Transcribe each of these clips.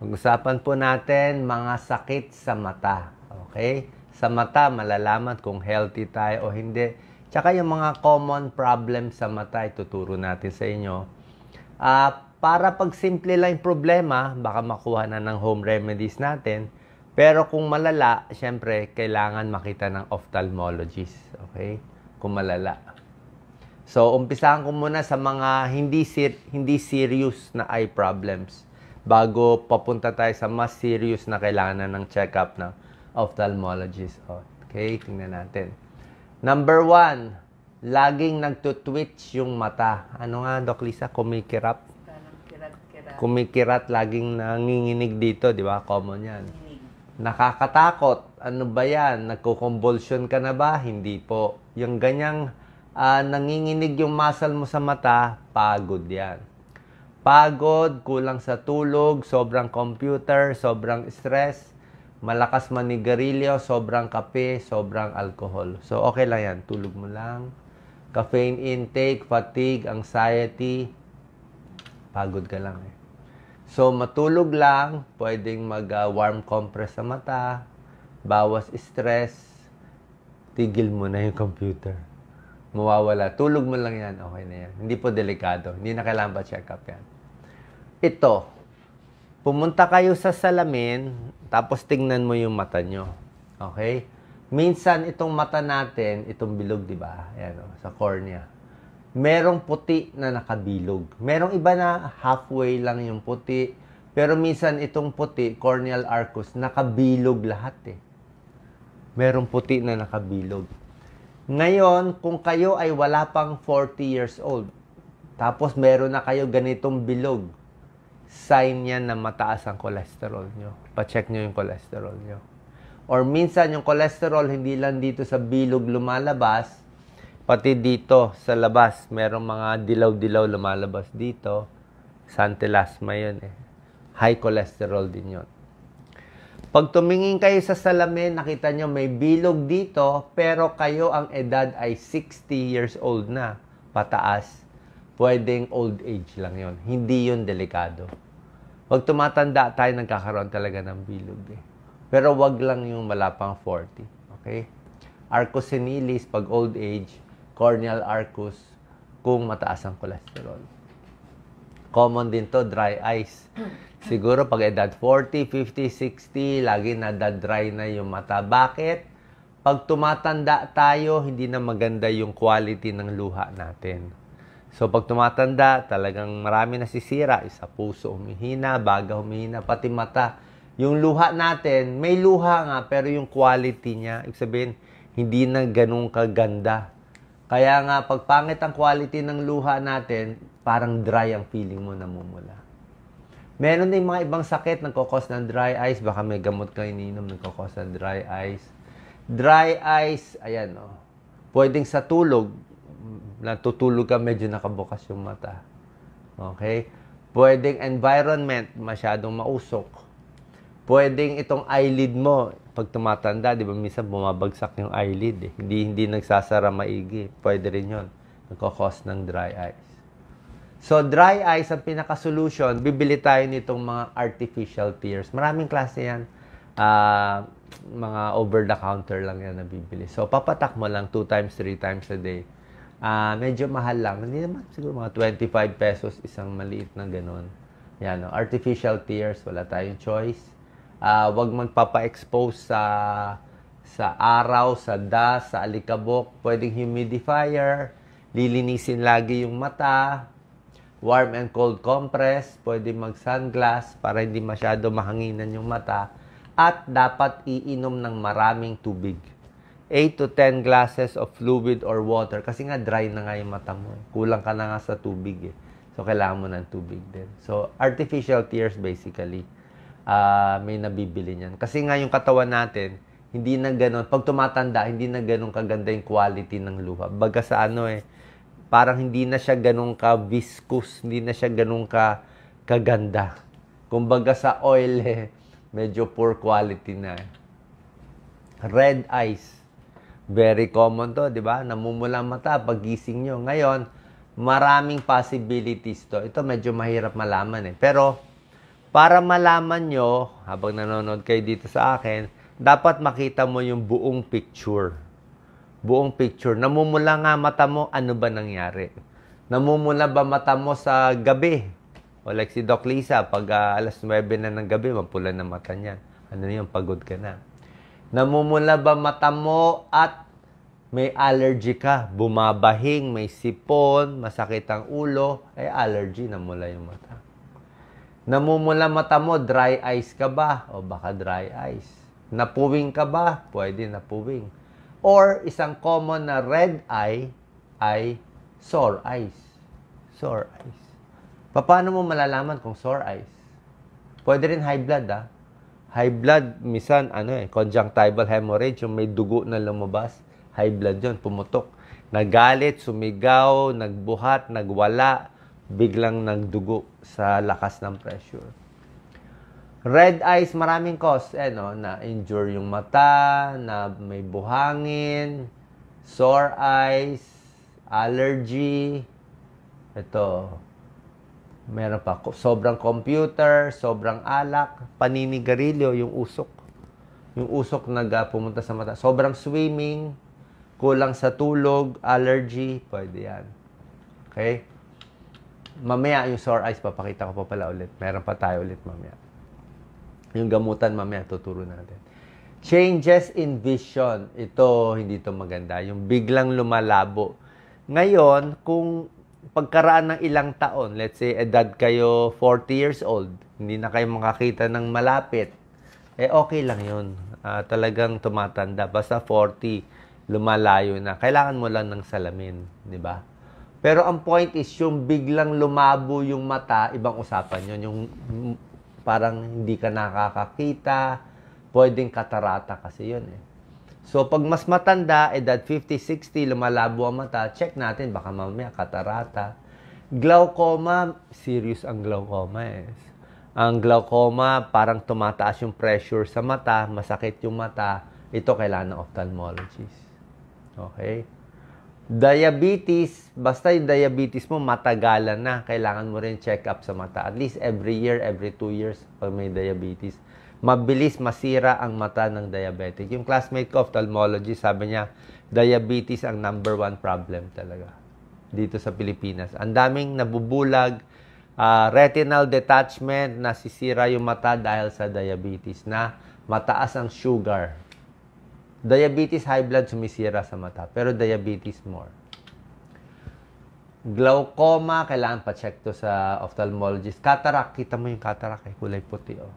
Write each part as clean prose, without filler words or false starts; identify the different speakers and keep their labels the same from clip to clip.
Speaker 1: Pag-usapan po natin mga sakit sa mata. Okay? Sa mata, malalaman kung healthy tayo o hindi. Tsaka yung mga common problems sa mata, ituturo natin sa inyo. Para pag simple lang yung problema, baka makuha na ng home remedies natin. Pero kung malala, syempre, kailangan makita ng ophthalmologist. Okay? Kung malala. So, umpisahan ko muna sa mga hindi serious na eye problems bago papunta tayo sa mas serious na kailangan ng check-up ng ophthalmologist. Okay, tingnan natin. Number 1, laging nagtutwitch yung mata. Ano nga, Doc Lisa? Kumikirat? Kumikirat, laging nanginginig dito, di ba? Common yan. Nakakatakot. Ano ba yan? Nagkukonvulsion ka na ba? Hindi po. Yung ganyang nanginginig yung muscle mo sa mata, pagod yan. Pagod, kulang sa tulog, sobrang computer, sobrang stress, malakas manigarilyo, sobrang kape, sobrang alcohol. So, okay lang yan. Tulog mo lang. Caffeine intake, fatigue, anxiety, pagod ka lang eh. So, matulog lang, pwedeng mag-warm compress sa mata, bawas stress, tigil mo na yung computer. Mawawala. Tulog mo lang yan, okay na yan. Hindi po delikado. Hindi na kailangan pa check up yan. Ito, pumunta kayo sa salamin, tapos tingnan mo yung mata nyo. Okay? Minsan, itong mata natin, itong bilog, di ba? Ayan, sa cornea. Merong puti na nakabilog. Merong iba na halfway lang yung puti. Pero minsan, itong puti, corneal arcus, nakabilog lahat eh. Merong puti na nakabilog. Ngayon, kung kayo ay wala pang 40 years old, tapos meron na kayo ganitong bilog, sign yan na mataas ang cholesterol nyo. Pa-check nyo yung cholesterol nyo. Or minsan, yung cholesterol, hindi lang dito sa bilog lumalabas, pati dito sa labas, merong mga dilaw-dilaw lumalabas dito. Santelasma yun eh. High cholesterol din yun. Pag tumingin kayo sa salamin, nakita nyo may bilog dito, pero kayo ang edad ay 60 years old na, pataas. Pwedeng old age lang yon. Hindi yun delikado. Pag tumatanda tayo, nagkakaroon talaga ng bilog eh. Pero wag lang yung wala pang 40. Okay? Arcus senilis pag old age, corneal arcus kung mataas ang cholesterol. Common din to, dry eyes. Siguro pag edad 40, 50, 60, lagi nadadry na yung mata. Bakit? Pag tumatanda tayo, hindi na maganda yung quality ng luha natin. So, pag tumatanda, talagang marami nasisira. Isa puso humihina, baga humihina, pati mata. Yung luha natin, may luha nga, pero yung quality niya, ibig sabihin, hindi na ganun kaganda. Kaya nga, pag pangit ang quality ng luha natin, parang dry ang feeling mo, namumula. Meron din mga ibang sakit nagkakos ng dry eyes. Baka may gamot ka ininom, nagkakos ng dry eyes. Dry eyes, ayan o. Pwedeng sa tulog, natutulog ka, medyo nakabukas yung mata. Okay? Pwedeng environment, masyadong mausok. Pwedeng itong eyelid mo, pag tumatanda, di ba, minsan bumabagsak yung eyelid. Eh. Hindi nagsasara maigi. Pwede rin yun. Nagkakos ng dry eyes. So, dry eyes, ang pinaka-solution, bibili tayo nitong mga artificial tears. Maraming klase yan. Mga over-the-counter lang yan na bibili. So, papatak mo lang 2 times, 3 times a day. Medyo mahal lang. Hindi naman, siguro mga 25 pesos isang maliit na ganun. Yan, no? Artificial tears, wala tayong choice. Huwag magpapa-expose sa araw, sa dust, sa alikabok. Pwedeng humidifier, lilinisin lagi yung mata, warm and cold compress, pwedeng mag-sunglass para hindi masyado mahanginan yung mata. At dapat iinom ng maraming tubig. 8 to 10 glasses of fluid or water. Kasi nga dry na nga yung mata mo. Kulang ka na nga sa tubig eh. So, kailangan mo ng tubig din. So, artificial tears basically, may nabibili niyan. Kasi nga yung katawan natin, hindi na ganun. Pag tumatanda, hindi na ganun kaganda yung quality ng luha. Baga sa ano eh, parang hindi na siya ganun ka-viscous, hindi na siya ganun kaganda. Kumbaga sa oil eh, medyo poor quality na eh. Red eyes. Very common to, di ba? Namumula mata paggising nyo. Ngayon, maraming possibilities to. Ito medyo mahirap malaman eh. Pero, Para malaman nyo, habang nanonood kayo dito sa akin, dapat makita mo yung buong picture. Buong picture. Namumula nga mata mo, ano ba nangyari? Namumula ba mata mo sa gabi? O like si Doc Lisa, pag alas 9 na ng gabi, mapula na mata niya. Ano yun, pagod ka na. Namumula ba mata mo at may allergy ka? Bumabahing, may sipon, masakit ang ulo, ay allergy, namula yung mata. Namumula mata mo, dry eyes ka ba? O baka dry eyes. Napuwing ka ba? Pwede napuwing. Or isang common na red eye ay sore eyes. Sore eyes. Paano mo malalaman kung sore eyes? Pwede rin high blood, ah. High blood, minsan, conjunctival hemorrhage, yung may dugo na lumabas. High blood yun, pumutok. Nagalit, sumigaw, nagbuhat, nagwala, biglang nagdugo sa lakas ng pressure. Red eyes, maraming cause. Na-injure yung mata, na may buhangin, sore eyes, allergy. Ito, meron pa, sobrang computer, sobrang alak, paninigarilyo, yung usok. Yung usok pumunta sa mata. Sobrang swimming, kulang sa tulog, allergy, pwede yan. Okay? Mamaya yung sore eyes, papakita ko pa pala ulit. Meron pa tayo ulit mamaya. Yung gamutan mamaya, tuturo natin. Changes in vision. Ito, hindi ito maganda. Yung biglang lumalabo. Ngayon, kung pagkaraan ng ilang taon, let's say, edad kayo 40 years old, hindi na kayo makakita ng malapit, okay lang yun. Talagang tumatanda. Basta 40, lumalayo na. Kailangan mo lang ng salamin, di ba? Pero ang point is, yung biglang lumabo yung mata, ibang usapan yun. Yung parang hindi ka nakakakita, pwedeng katarata kasi yun eh. So, pag mas matanda, edad 50, 60, lumalabo ang mata, check natin, baka mamaya katarata. Glaucoma, serious ang glaucoma eh. Ang glaucoma, parang tumataas yung pressure sa mata, masakit yung mata, ito kailangan ng ophthalmologist. Okay? Diabetes, basta yung diabetes mo matagalan na, kailangan mo rin check up sa mata. At least every year, every 2 years pag may diabetes. Mabilis masira ang mata ng diabetic. Yung classmate ko, ophthalmologist, sabi niya, diabetes ang number 1 problem talaga dito sa Pilipinas. Ang daming nabubulag, retinal detachment, nasisira yung mata dahil sa diabetes na mataas ang sugar. Diabetes, high blood, sumisira sa mata. Pero diabetes more. Glaucoma, kailangan pa-check to sa ophthalmologist. Cataract, kita mo yung cataract eh, kulay puti oh.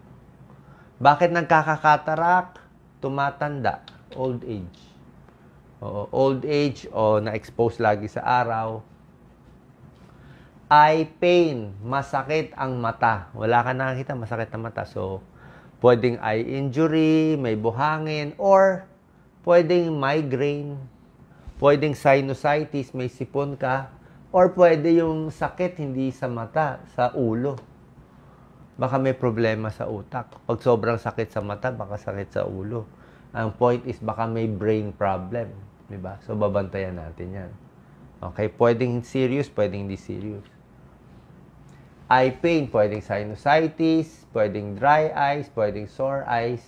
Speaker 1: Bakit nagkaka-cataract? Tumatanda. Old age. Oo, old age o na-expose lagi sa araw. Eye pain, masakit ang mata. Wala ka nakakita, masakit ang mata. So, pwedeng eye injury, may buhangin, or pwedeng migraine, pwedeng sinusitis, may sipon ka, or pwede yung sakit hindi sa mata, sa ulo. Baka may problema sa utak. Pag sobrang sakit sa mata, baka sakit sa ulo. Ang point is baka may brain problem. Diba? So, babantayan natin yan. Okay? Pwedeng serious, pwedeng hindi serious. Eye pain, pwedeng sinusitis, pwedeng dry eyes, pwedeng sore eyes,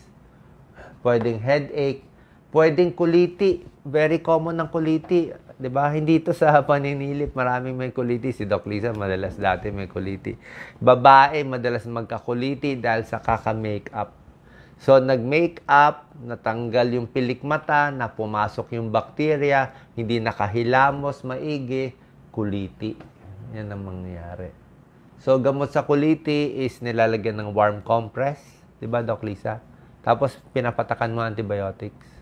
Speaker 1: pwedeng headache, pwedeng kuliti. Very common ng kuliti. Diba? Hindi ito sa paninilip. Maraming may kuliti. Si Doc Lisa, madalas dati may kuliti. Babae, madalas magkakuliti dahil sa kaka-makeup. So, nag-makeup, natanggal yung pilik mata, na pumasok yung bakterya, hindi nakahilamos, maigi, kuliti. Yan ang mangyayari. So, gamot sa kuliti is nilalagyan ng warm compress. Diba, Doc Lisa? Tapos, pinapatakan mo antibiotics.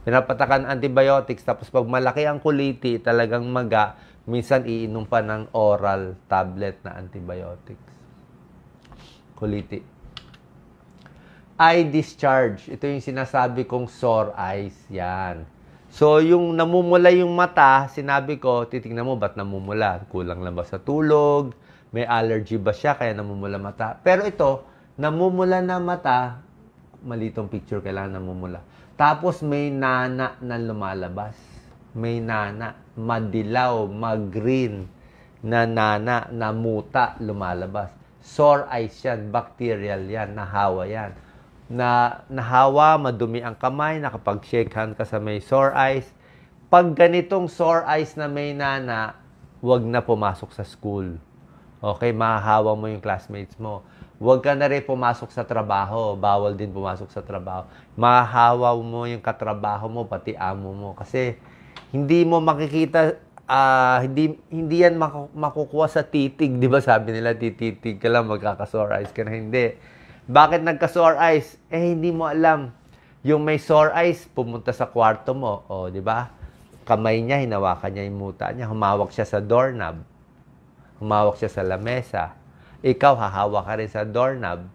Speaker 1: Pinapatakan antibiotics, tapos pag malaki ang kuliti, talagang maga, minsan iinom pa ng oral tablet na antibiotics. Kuliti. Eye discharge. Ito yung sinasabi kong sore eyes. Yan. So, yung namumula yung mata, sinabi ko, titignan mo, ba't namumula? Kulang lang ba sa tulog? May allergy ba siya, kaya namumula mata? Pero ito, namumula na mata, malitong picture, kailangan namumula. Tapos may nana na lumalabas. May nana, madilaw, mag-green na nana, na muta lumalabas. Sore eyes yan, bacterial yan, nahawa yan. Nahawa, madumi ang kamay, nakapag-shake hand ka sa may sore eyes. Pag ganitong sore eyes na may nana, huwag na pumasok sa school. Okay, mahahawa mo yung classmates mo. Huwag ka na rin pumasok sa trabaho. Bawal din pumasok sa trabaho. Mahahawa mo yung katrabaho mo, pati amo mo. Kasi hindi mo makikita, hindi yan makukuha sa titig. Di ba sabi nila, tititig ka lang, magkaka-sore eyes ka na. Hindi. Bakit nagka-sore eyes? Hindi mo alam. Yung may sore eyes, pumunta sa kwarto mo. O, di ba? Kamay niya, hinawakan niya yung muta niya. Humawak siya sa doorknob. Humawak siya sa lamesa. Ikaw, hahawa ka rin sa doorknob.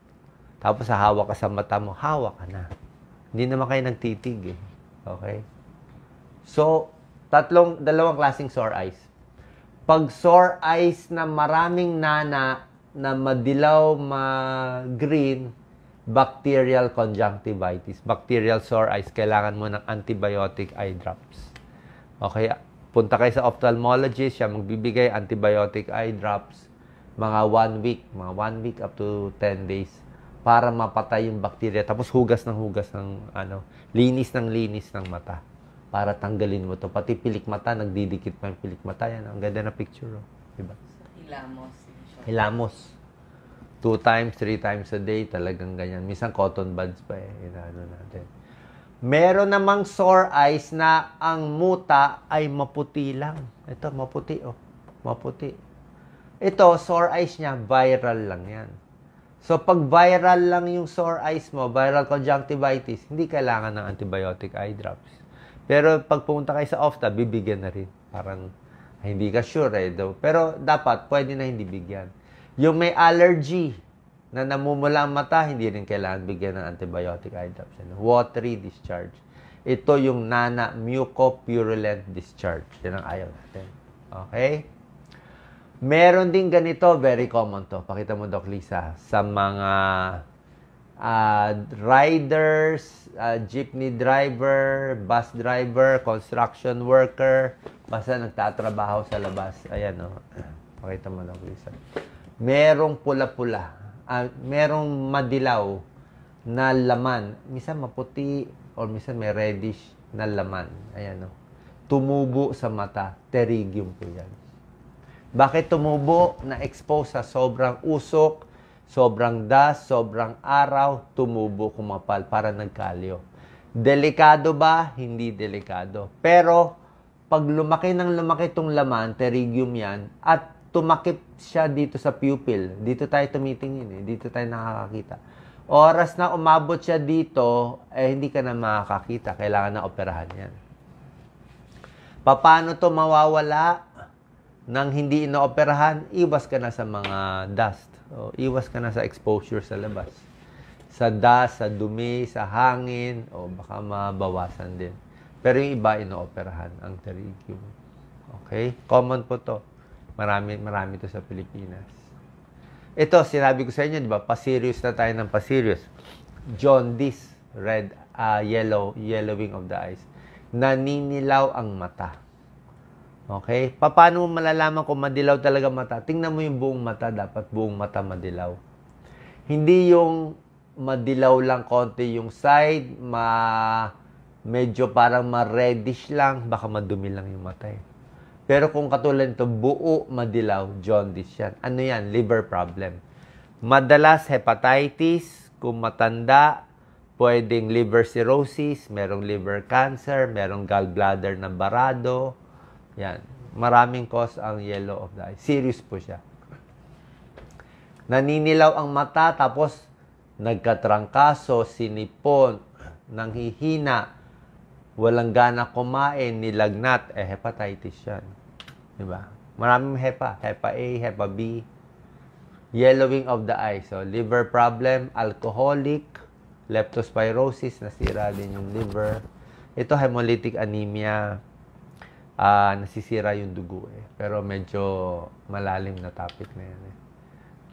Speaker 1: Tapos hahawa ka sa mata mo, hawa ka na. Hindi naman kayo nagtitig eh. Okay? So, dalawang klaseng sore eyes. Pag sore eyes na maraming nana, na madilaw, green, bacterial conjunctivitis. Bacterial sore eyes, kailangan mo ng antibiotic eye drops. Okay? Punta kayo sa ophthalmologist, siya magbibigay antibiotic eye drops, mga 1 week up to 10 days para mapatay yung bacteria. Tapos hugas ng linis ng mata para tanggalin mo to. Pati pilik mata, nagdidikit pa yung pilik mata. Yan, ang ganda na picture. Oh. Diba? Hilamos. 2 times, 3 times a day, talagang ganyan. Minsan cotton buds pa eh. Inaano natin. Meron namang sore eyes na ang muta ay maputi lang. Ito, maputi oh. Maputi. Ito, sore eyes niya, viral lang yan. So, pag viral lang yung sore eyes mo, viral conjunctivitis, hindi kailangan ng antibiotic eye drops. Pero pag pumunta kayo sa ophtha, bibigyan na rin. Parang hindi ka sure eh. Pero dapat, pwede na hindi bigyan. Yung may allergy na namumula ang mata, hindi rin kailangan bigyan ng antibiotic eye drops. Watery discharge. Ito yung nana, mucopurulent discharge. Yan ang ayaw natin. Okay? Meron din ganito, very common to. Pakita mo, Doc Lisa. Sa mga riders, jeepney driver, bus driver, construction worker, basta nagtatrabaho sa labas. Ayan, o. Pakita mo, Doc Lisa. Merong pula-pula. Merong madilaw na laman. Minsan maputi or minsan may reddish na laman. Ayan, o. Tumubo sa mata. Pterygium po yan. Bakit tumubo? Na-expose sa sobrang usok, sobrang dust, sobrang araw, tumubo, kumapal, para nagkalyo. Delikado ba? Hindi delikado. Pero, pag lumaki ng lumaki itong laman, pterygium yan, at tumakip siya dito sa pupil, dito tayo tumitingin, dito tayo nakakakita. Oras na umabot siya dito, hindi ka na makakakita. Kailangan na operahan yan. Paano to mawawala? Nang hindi inooperahan, iwas ka na sa mga dust. O, iwas ka na sa exposure sa labas. Sa dust, sa dumi, sa hangin, o baka mabawasan din. Pero yung iba, inooperahan ang pterygium. Okay? Common po to. Marami to sa Pilipinas. Ito, sinabi ko sa inyo, di ba? Pa-serious na tayo ng pa-serious. Jaundice, yellowing of the eyes. Naninilaw ang mata. Okay? Paano mo malalaman kung madilaw talaga mata? Tingnan mo yung buong mata. Dapat buong mata madilaw. Hindi yung madilaw lang konti yung side, medyo parang ma-reddish lang, baka madumi lang yung mata eh. Pero kung katulad ito, buo madilaw, jaundice yan. Ano yan? Liver problem. Madalas hepatitis, kung matanda, pwedeng liver cirrhosis, merong liver cancer, merong gallbladder na barado. Yan. Maraming cause ang yellow of the eye. Serious po siya. Naninilaw ang mata, tapos nagkatrangkaso, sinipon, nanghihina, walang gana kumain, nilagnat, hepatitis yan. Diba? Maraming hepa. Hepa A, hepa B. Yellowing of the eye. So, liver problem, alcoholic, leptospirosis, nasira din yung liver. Ito, hemolytic anemia, nasisira yung dugo eh. Pero medyo malalim na topic na yan eh.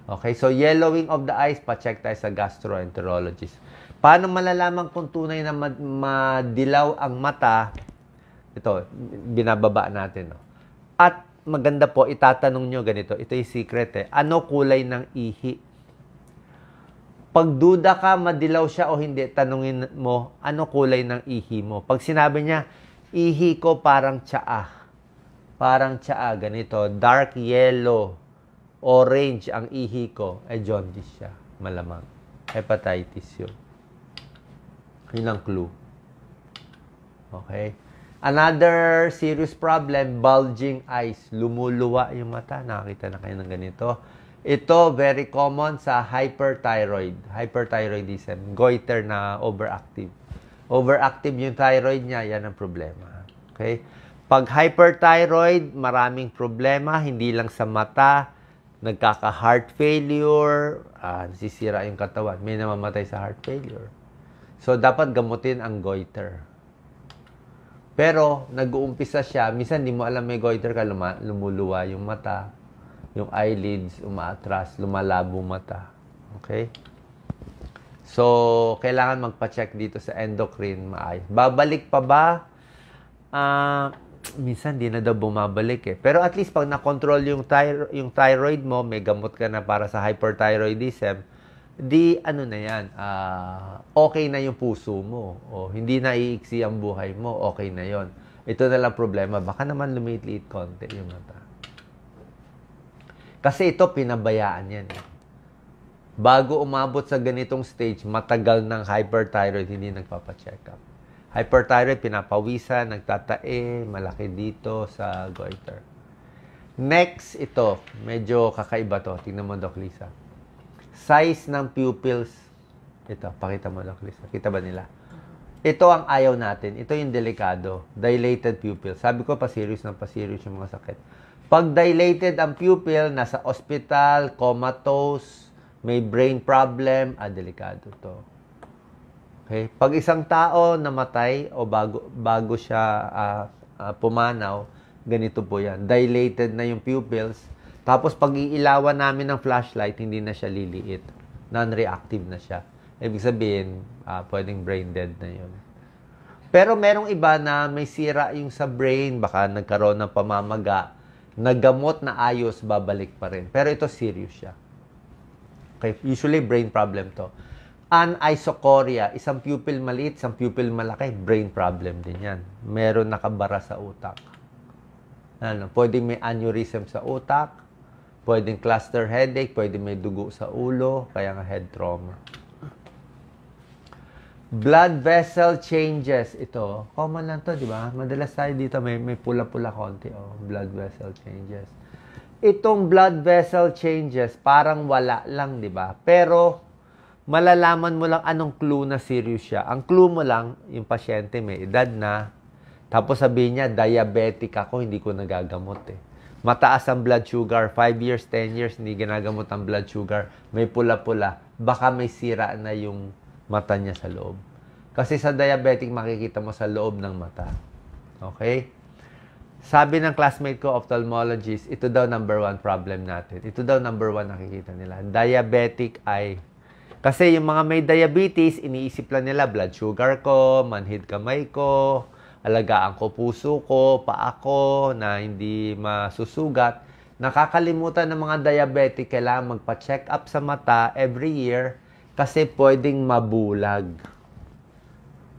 Speaker 1: Okay, so yellowing of the eyes, pa-check tayo sa gastroenterologist. Paano malalaman kung tunay na madilaw ang mata? Ito, binababa natin. No? At maganda po, itatanong nyo ganito. Ito yung secret eh. Ano kulay ng ihi? pagduda ka, madilaw siya o hindi, tanungin mo, ano kulay ng ihi mo? Pag sinabi niya, ihi ko parang tsaa. Parang tsaa, ganito, dark yellow, orange ang ihi ko, jaundice siya, malamang. Hepatitis yun. Yun ang clue. Okay? Another serious problem, bulging eyes. Lumuluwa yung mata. Nakakita na kayo ng ganito. Ito, very common sa hyperthyroid. Hyperthyroidism. Goiter na overactive. Overactive yung thyroid niya, yan ang problema. Okay? Pag hyperthyroid, maraming problema. Hindi lang sa mata. Nagkaka-heart failure. Nasisira yung katawan. May namamatay sa heart failure. So, dapat gamutin ang goiter. Pero, nag-uumpisa siya. Minsan, di mo alam may goiter ka, lumuluwa yung mata. Yung eyelids, umaatras, lumalabo mata. Okay? So, kailangan magpa-check dito sa endocrine maayos. Babalik pa ba? Minsan, di na daw bumabalik eh. Pero at least, pag na-control yung thyroid mo, may gamot ka na para sa hyperthyroidism, di ano na yan, okay na yung puso mo. O hindi na iiksi ang buhay mo, okay na yon. Ito na lang problema. Baka naman lumiliit konti yung mata. Kasi ito, pinabayaan yan. Bago umabot sa ganitong stage, matagal ng hyperthyroid, hindi nagpapacheck up. Hyperthyroid, pinapawisan, nagtatae, malaki dito sa goiter. Next, ito, medyo kakaiba to. Tingnan mo, Doc Lisa. Size ng pupils. Ito, pakita mo, Doc Lisa. Kita ba nila? Ito ang ayaw natin. Ito yung delikado. Dilated pupil. Sabi ko, pa-serious yung mga sakit. Pag dilated ang pupil, nasa hospital, comatose, may brain problem, delikado to. Okay? Pag isang tao namatay o bago siya pumanaw, ganito po yan. Dilated na yung pupils. Tapos, pag iilawan namin ng flashlight, hindi na siya liliit. Non-reactive na siya. Ibig sabihin, pwedeng brain dead na yun. Pero merong iba na may sira yung sa brain, baka nagkaroon ng pamamaga, nagamot na ayos, babalik pa rin. Pero ito, serious siya. Okay? Usually, brain problem to. Anisocoria, isang pupil maliit, isang pupil malaki, brain problem din yan. Meron nakabara sa utak. Pwedeng may aneurysm sa utak, pwedeng cluster headache, pwedeng may dugo sa ulo, kaya nga head trauma. Blood vessel changes. Ito, common lang to, di ba? Madalas tayo dito, may pula-pula konti. Blood vessel changes. Itong blood vessel changes, parang wala lang, di ba? Pero, malalaman mo lang anong clue na serious siya. Ang clue mo lang, yung pasyente may edad na, tapos sabihin niya, diabetic ako, hindi ko nagagamot eh. Mataas ang blood sugar, 5 years, 10 years, hindi ginagamot ang blood sugar, may pula-pula, baka may sira na yung mata niya sa loob. Kasi sa diabetic, makikita mo sa loob ng mata. Okay? Sabi ng classmate ko, ophthalmologist, ito daw number 1 problem natin. Ito daw number 1 nakikita nila. Diabetic eye. Kasi yung mga may diabetes, iniisip lang nila, blood sugar ko, manhid kamay ko, alagaan ko puso ko, paa ko, na hindi masusugat. Nakakalimutan ng mga diabetic, kailangan magpa-check up sa mata every year kasi pwedeng mabulag.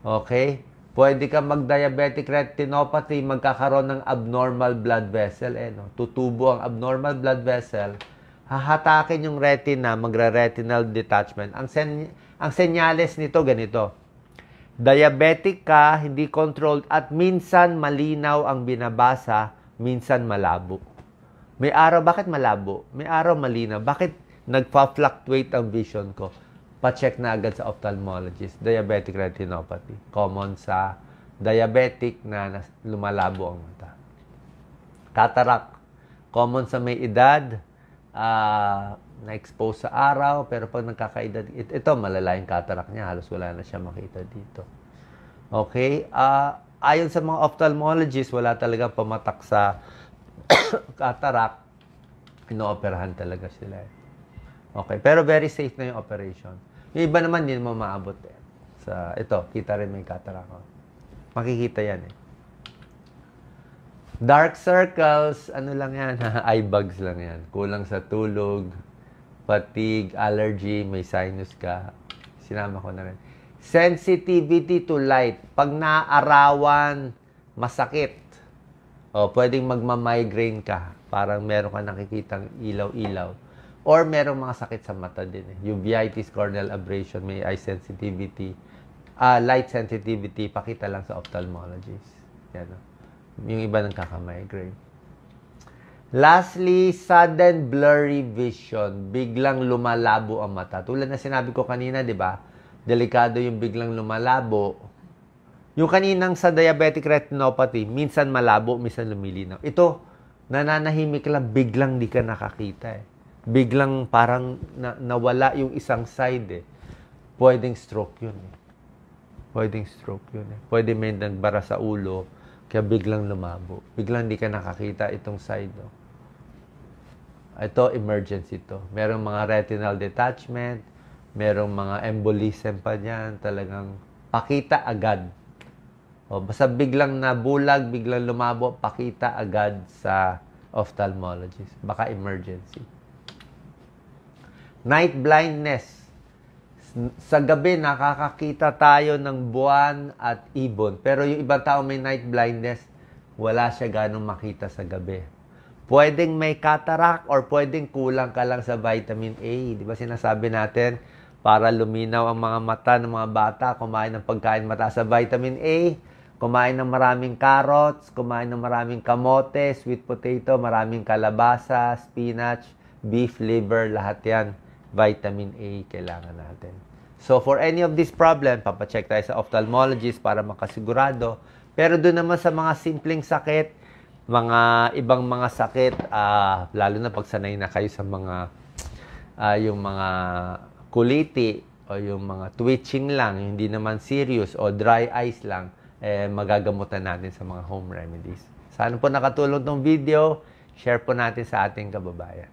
Speaker 1: Okay? Pwede ka mag-diabetic retinopathy, magkakaroon ng abnormal blood vessel. Tutubo ang abnormal blood vessel, hahatakin yung retina, magre-retinal detachment. Ang senyales nito, ganito. Diabetic ka, hindi controlled, at minsan malinaw ang binabasa, minsan malabo. May araw, bakit malabo? May araw malinaw. Bakit nagpa-fluctuate ang vision ko? Pa-check na agad sa ophthalmologist. Diabetic retinopathy. Common sa diabetic na lumalabo ang mata. Cataract. Common sa may edad, na-expose sa araw, pero pag nagkakaedad, ito malala yung cataract niya, halos wala na siya makita dito. Okay? Ayon sa mga ophthalmologists, wala talagang pamatak sa cataract, inooperahan talaga sila. Okay, pero very safe na yung operation. Yung iba naman, hindi mo maabot eh. Ito, kita rin may cataract. Makikita yan eh. Dark circles, ano lang yan? Eye bags lang yan. Kulang sa tulog, fatigue, allergy, may sinus ka. Sinama ko na rin. Sensitivity to light. Pag naarawan, masakit. O, pwedeng magma-migraine ka. Parang meron ka nakikitang ilaw-ilaw. Or merong mga sakit sa mata din. Uveitis, corneal abrasion, may eye sensitivity. Light sensitivity, pakita lang sa ophthalmologist. Yan. Yung iba nagkaka-migraine. Lastly, sudden blurry vision. Biglang lumalabo ang mata. Tulad na sinabi ko kanina, di ba? Delikado yung biglang lumalabo. Yung kaninang sa diabetic retinopathy, minsan malabo, minsan lumilinaw. Ito, nananahimik lang, biglang di ka nakakita eh. Biglang parang nawala yung isang side eh. Pwedeng stroke yun eh. Pwedeng stroke yun eh. Pwede may nagbara sa ulo, kaya biglang lumabo. Biglang di ka nakakita itong side. Oh. Ito, emergency to. Merong mga retinal detachment, merong mga embolism pa dyan, talagang pakita agad. O, basta biglang nabulag, biglang lumabo, pakita agad sa ophthalmologist. Baka emergency. Night blindness. Sa gabi, nakakakita tayo ng buwan at ibon. Pero yung ibang tao may night blindness, wala siya ganong makita sa gabi. Pwedeng may cataract or pwedeng kulang ka lang sa vitamin A. Di ba sinasabi natin, para luminaw ang mga mata ng mga bata, kumain ng pagkain mataas sa vitamin A, kumain ng maraming carrots, kumain ng maraming kamote, sweet potato, maraming kalabasa, spinach, beef liver, lahat yan. Vitamin A kailangan natin. So, for any of this problem, papacheck tayo sa ophthalmologist para makasigurado. Pero doon naman sa mga simpleng sakit, mga ibang mga sakit, lalo na pag sanay na kayo sa mga, yung mga kuliti, o yung mga twitching lang, hindi naman serious, o dry eyes lang, magagamutan natin sa mga home remedies. Sana po nakatulong tong video. Share po natin sa ating kababayan.